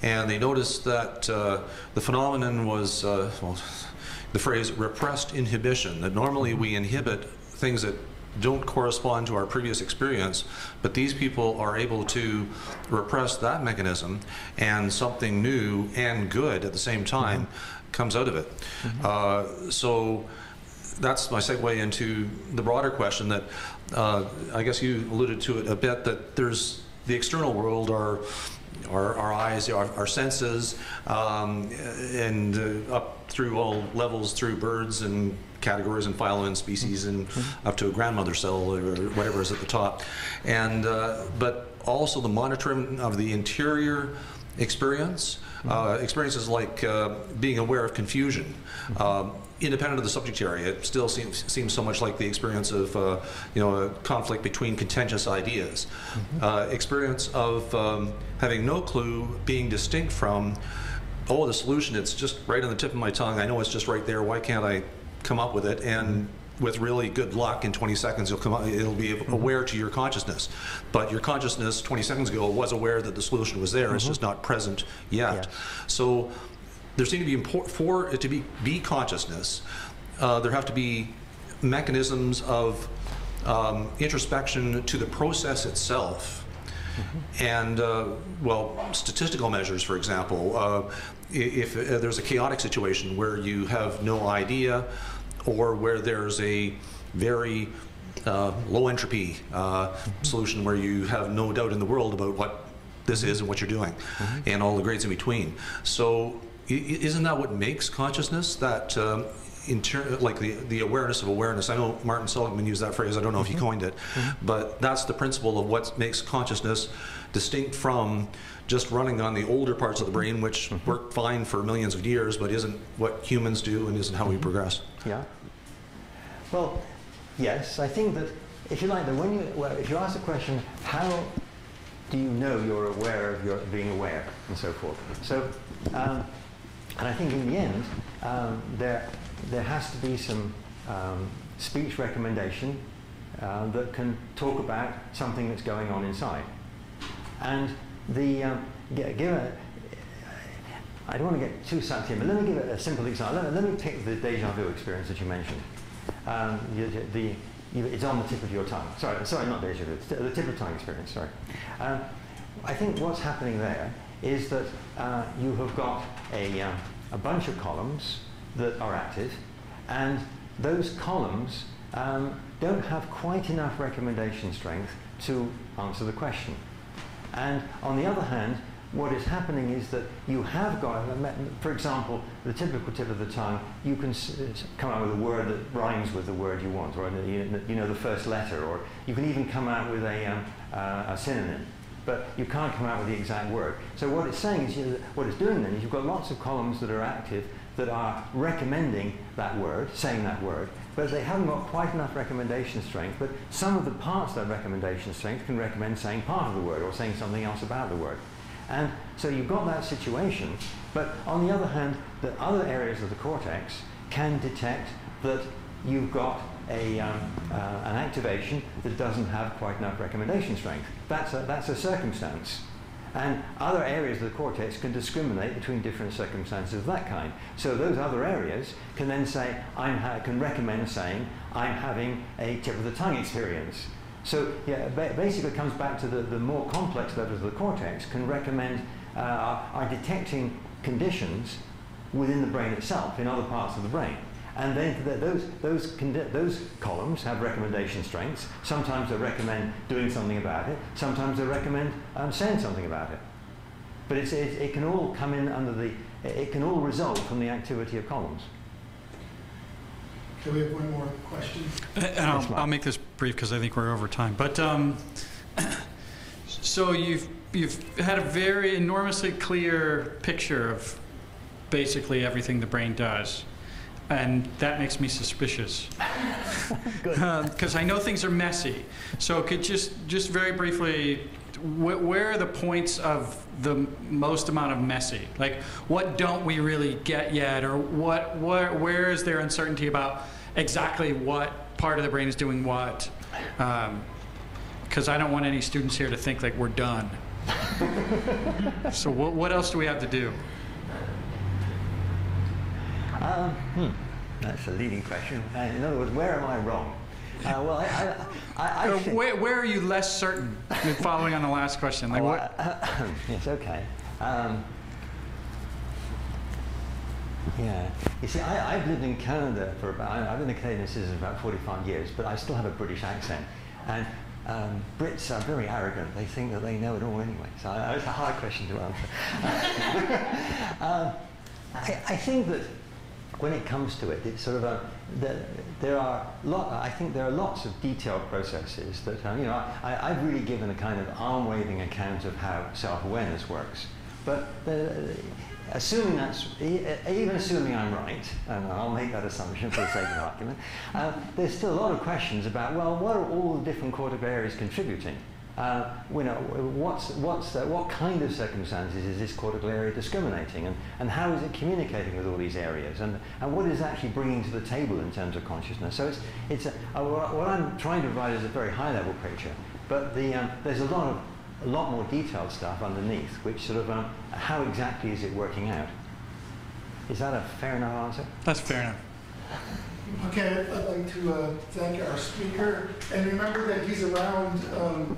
[SPEAKER 5] and they noticed that the phenomenon was, the phrase repressed inhibition, that normally we inhibit things that don't correspond to our previous experience, but these people are able to repress that mechanism, and something new and good at the same time comes out of it. So that's my segue into the broader question that I guess you alluded to it a bit, that there's the external world, our eyes, our senses, and up through all levels, through birds and categories and phyla and species, and up to a grandmother cell or whatever is at the top, and but also the monitoring of the interior experience. Experiences like being aware of confusion, independent of the subject area. It still seems so much like the experience of a conflict between contentious ideas. Experience of having no clue, being distinct from, oh, the solution, it's just right on the tip of my tongue. I know it's just right there. Why can't I come up with it? And with really good luck, in 20 seconds, it'll be aware to your consciousness. But your consciousness 20 seconds ago was aware that the solution was there. It's just not present yet. So there seem to be, for it to be consciousness, there have to be mechanisms of introspection to the process itself. And, well, statistical measures, for example, if there's a chaotic situation where you have no idea, or where there's a very low entropy solution where you have no doubt in the world about what this is and what you're doing, and all the grades in between. So isn't that what makes consciousness, that like the awareness of awareness? I know Martin Seligman used that phrase. I don't know if he coined it, but that's the principle of what makes consciousness distinct from just running on the older parts of the brain, which worked fine for millions of years, but isn't what humans do and isn't how we progress.
[SPEAKER 2] Yeah. Well, yes, I think that, if you like, that if you ask the question, how do you know you're aware of your being aware, and so forth. So, and I think in the end, there has to be some speech recommendation that can talk about something that's going on inside. And I don't want to get too sucked in, but let me give it a simple example. Let me take the déjà vu experience that you mentioned. It's on the tip of your tongue. Sorry, not déjà vu. It's the tip of tongue experience. Sorry. I think what's happening there is that you have got a bunch of columns that are active, and those columns don't have quite enough recommendation strength to answer the question. And on the other hand, what is happening is that you have got, for example, the typical tip of the tongue, you can come out with a word that rhymes with the word you want, or you know the first letter, or you can even come out with a synonym, but you can't come out with the exact word. So what it's saying is, what it's doing then is you've got lots of columns that are active that are recommending that word, saying that word, but they haven't got quite enough recommendation strength, but some of the parts of that recommendation strength can recommend saying part of the word or saying something else about the word. And so you've got that situation, but on the other hand, the other areas of the cortex can detect that you've got an activation that doesn't have quite enough recommendation strength. That's a circumstance. And other areas of the cortex can discriminate between different circumstances of that kind. So those other areas can then say, can recommend saying, I'm having a tip of the tongue experience. So yeah, basically it comes back to the more complex levels of the cortex can recommend, are detecting conditions within the brain itself, in other parts of the brain. And then those columns have recommendation strengths. Sometimes they recommend doing something about it. Sometimes they recommend saying something about it. But it can all come in under the, it can all result from the activity of columns.
[SPEAKER 1] Okay, we have one more question.
[SPEAKER 6] And I'll make this brief because I think we're over time. But so you've had a very enormously clear picture of basically everything the brain does, and that makes me suspicious. Because I know things are messy. So could just very briefly, where are the points of the most amount of messy? Like, what don't we really get yet, or where is there uncertainty about exactly what part of the brain is doing what? Because I don't want any students here to think like we're done. So what else do we have to do?
[SPEAKER 2] That's a leading question. In other words, where am I wrong? Well, I think
[SPEAKER 6] where are you less certain? Following on the last question, like what?
[SPEAKER 2] Yes, okay. Yeah. You see, I've lived in Canada for about, I've been a Canadian citizen for about 45 years, but I still have a British accent. And Brits are very arrogant. They think that they know it all anyway. So it's a hard question to answer. I think that when it comes to it, it's sort of I think there are lots of detailed processes that, I've really given a kind of arm-waving account of how self-awareness works. But assuming even assuming I'm right, and I'll make that assumption for the sake of argument, there's still a lot of questions about, well, what are all the different cortical areas contributing? What kind of circumstances is this cortical area discriminating, and how is it communicating with all these areas, and what is it actually bringing to the table in terms of consciousness? So what I'm trying to provide is a very high-level picture, but there's a lot more detailed stuff underneath, which sort of how exactly is it working out? Is that a fair enough answer?
[SPEAKER 6] That's fair enough.
[SPEAKER 1] Okay, I'd like to thank our speaker, and remember that he's around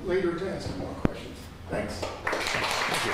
[SPEAKER 1] later to answer more questions. Thanks.
[SPEAKER 2] Thank you.